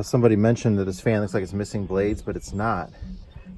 Somebody mentioned that this fan looks like it's missing blades, but it's not.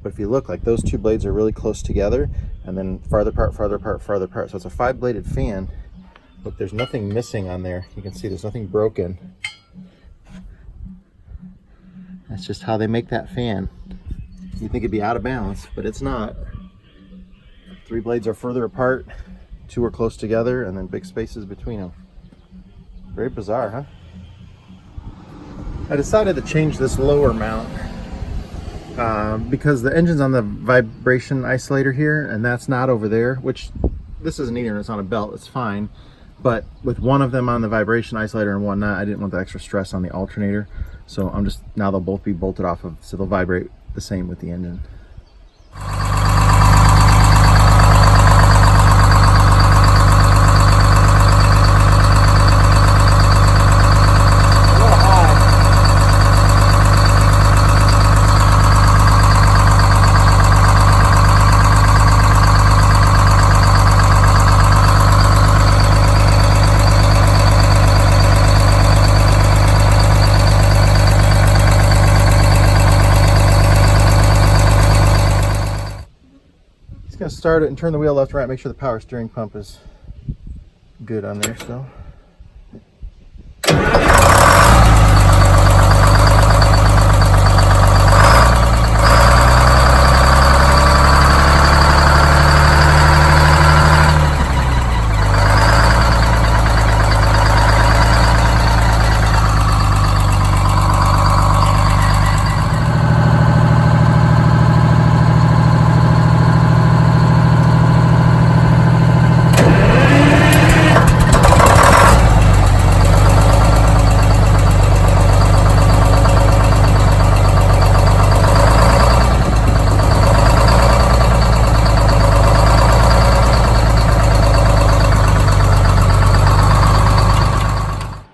But if you look, like those two blades are really close together, and then farther apart, farther apart, farther apart. So it's a 5-bladed fan, but there's nothing missing on there. You can see there's nothing broken. That's just how they make that fan. You think it'd be out of balance, but it's not. 3 blades are further apart, 2 are close together, and then big spaces between them. Very bizarre, huh? I decided to change this lower mount because the engine's on the vibration isolator here, and that's not over there, which this isn't either, and it's on a belt, it's fine. But with one of them on the vibration isolator and one not, I didn't want the extra stress on the alternator. So now they'll both be bolted off of, so they'll vibrate the same with the engine. Gonna start it and turn the wheel left, right, make sure the power steering pump is good on there still.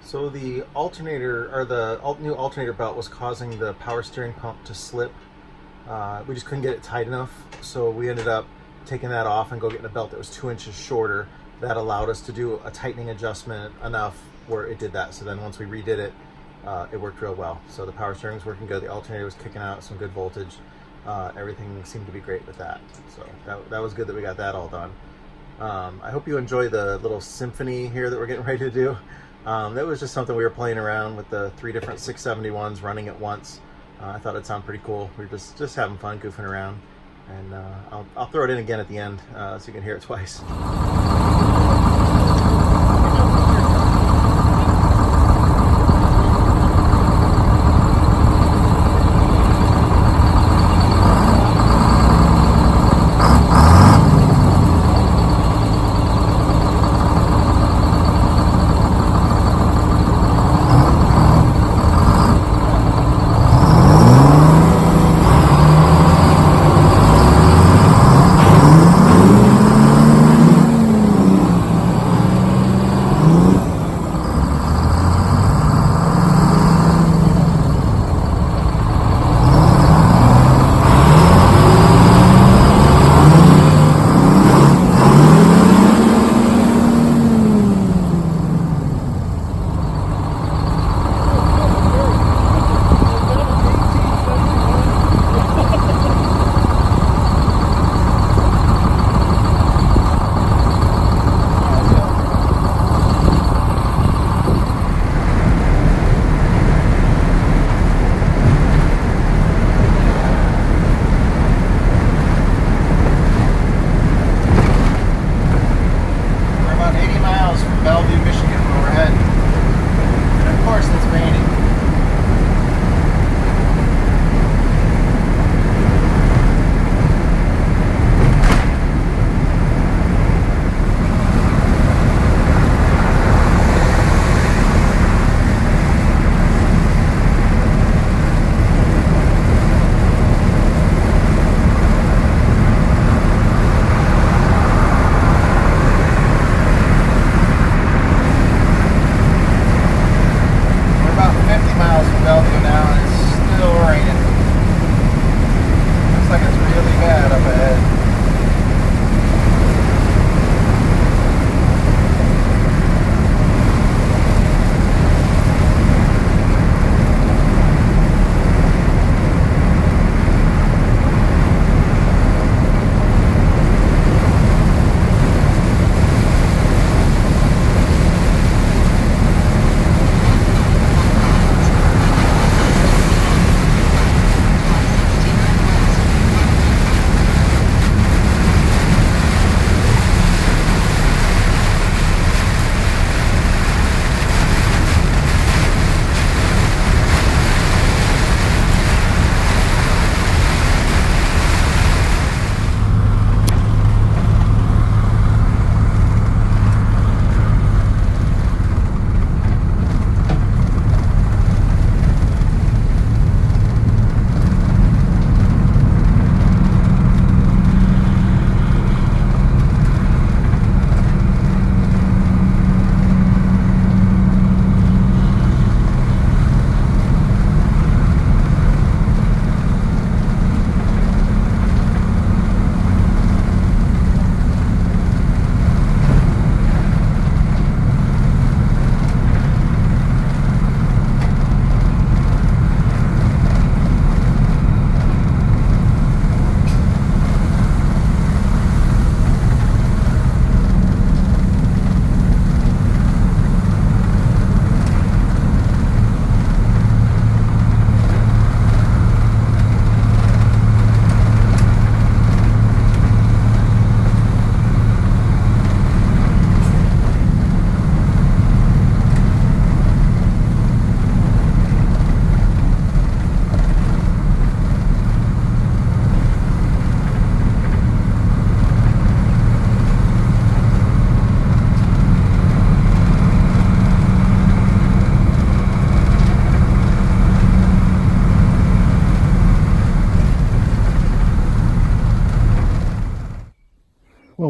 So the alternator, or the new alternator belt, was causing the power steering pump to slip. We just couldn't get it tight enough, so we ended up taking that off and go getting a belt that was 2 inches shorter. That allowed us to do a tightening adjustment enough where it did that. So then once we redid it, it worked real well. So the power steering was working good, the alternator was kicking out some good voltage. Everything seemed to be great with that. So that was good that we got that all done. I hope you enjoy the little symphony here that we're getting ready to do. That was just something we were playing around with, the 3 different 671s running at once. I thought it'd sound pretty cool. We were just having fun, goofing around. And I'll throw it in again at the end so you can hear it twice.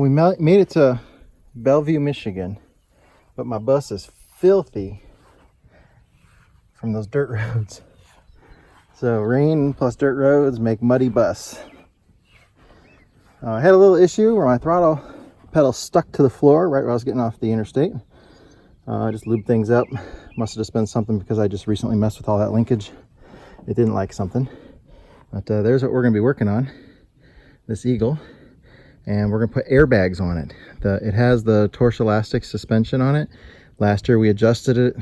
we made it to Bellevue, Michigan, but my bus is filthy from those dirt roads. So rain plus dirt roads make muddy bus. I had a little issue where my throttle pedal stuck to the floor right where I was getting off the interstate. I just lubed things up. Must have just been something because I just recently messed with all that linkage. It didn't like something. But there's what we're going to be working on, this Eagle. And we're going to put airbags on it. It has the Torch Elastic suspension on it. Last year we adjusted it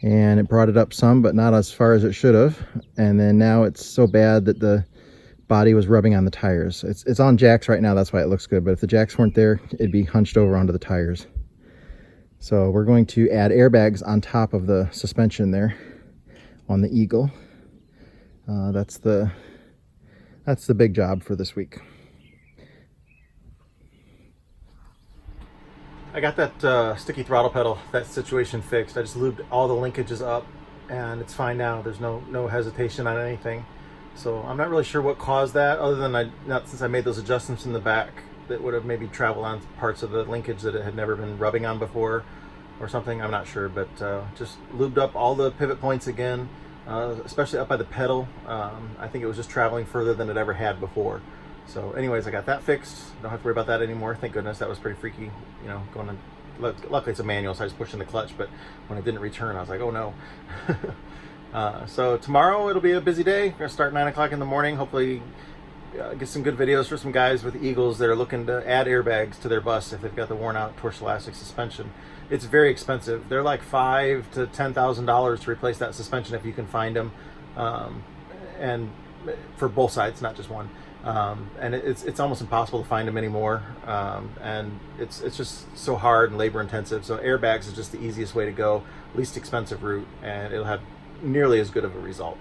and it brought it up some, but not as far as it should have. And then now it's so bad that the body was rubbing on the tires. It's on jacks right now, that's why it looks good, but if the jacks weren't there, it'd be hunched over onto the tires. So we're going to add airbags on top of the suspension there on the Eagle. That's the big job for this week. I got that sticky throttle pedal, that situation fixed. I just lubed all the linkages up and it's fine now. There's no hesitation on anything. So I'm not really sure what caused that, other than not since I made those adjustments in the back that would have maybe traveled on parts of the linkage that it had never been rubbing on before or something. I'm not sure, but just lubed up all the pivot points again, especially up by the pedal. I think it was just traveling further than it ever had before. So anyways, I got that fixed. Don't have to worry about that anymore. Thank goodness. That was pretty freaky, you know, going to, luckily it's a manual, so I was pushing the clutch, but when it didn't return, I was like, oh no. So tomorrow it'll be a busy day. We're gonna start 9 o'clock in the morning. Hopefully get some good videos for some guys with Eagles that are looking to add airbags to their bus if they've got the worn out Torch Elastic suspension. It's very expensive. They're like $5,000 to $10,000 to replace that suspension if you can find them, and for both sides, not just one. And it's almost impossible to find them anymore, and it's just so hard and labor intensive. So airbags is just the easiest way to go, least expensive route, and it'll have nearly as good of a result.